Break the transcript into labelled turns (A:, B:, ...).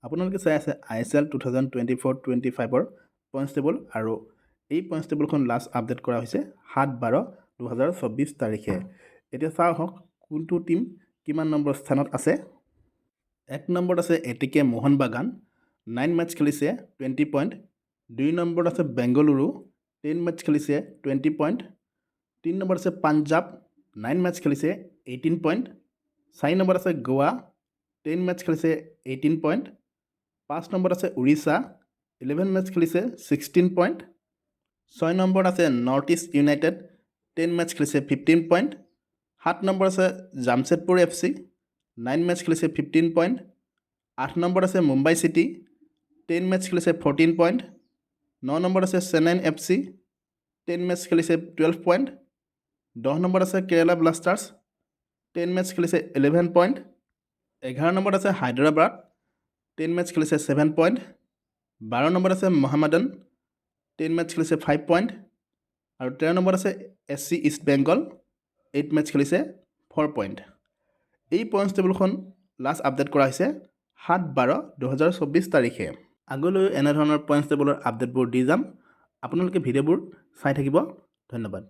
A: আপোনালোকে চাই আছে ISL 2024-25ৰ পইণ্টছ টেবল আৰু এই পইণ্টছ টেবলখন লাষ্ট আপডেট কৰা হৈছে 7/12/2024 তাৰিখে। এতিয়া চাওঁ হওক কোনটো টিম কিমান নম্বৰ স্থানত আছে। 1 নম্বৰত আছে ATK মোহন বাগান 9 মেটচ খেলিছে 20 পইণ্ট। 2 নম্বৰত আছে বেংগালুৰু 10 মেটচ খেলিছে 20 পইণ্ট। 3 নম্বৰত আছে পাঞ্জাৱ 9 মেটচ খেলিছে 18 পইণ্ট। 4 নম্বৰত আছে গোৱা 10 মেটচ খেলিছে 18 পইণ্ট। 5 নম্বৰত আছে উৰিষ্যা 11 মেটচ খেলিছে 16 পইণ্ট। 6 নম্বৰত আছে নৰ্থ ইষ্ট ইউনাইটেড 10 মেটচ খেলিছে 15 পইণ্ট। 7 নম্বৰত আছে জামছেদপুৰ FC 9 মেটচ খেলিছে 15 পইণ্ট। 8 নম্বৰত আছে মুম্বাই চিটি 10 মেটচ খেলিছে 14 পইণ্ট। 9 নম্বৰত আছে চেন্নাই FC 10 মেটচ খেলিছে 12 পইণ্ট। 10 নম্বৰত আছে কেৰালা ব্লাষ্টাৰ্ছ 10 মেটচ খেলিছে 11 পইণ্ট। 11 নম্বৰত আছে হায়দৰাবাদ 10 মেটচ খেলিছে 7 পইণ্ট। 12 নম্বৰত আছে মহামাডান 10 মেটচ খেলিছে 5 পইণ্ট। আৰু 13 নম্বৰত আছে SC ইষ্ট বেংগল 8 মেটচ খেলিছে 4 পইণ্ট। এই পইণ্টছ টেবুলখন লাষ্ট আপডেট কৰা হৈছে 7/12/2024 তাৰিখে। আগলৈ এনেধৰণৰ পইণ্টছ টেবুলৰ আপডেটবোৰ দি যাম। আপোনালোকে ভিডিঅ'বোৰ চাই থাকিব। ধন্যবাদ।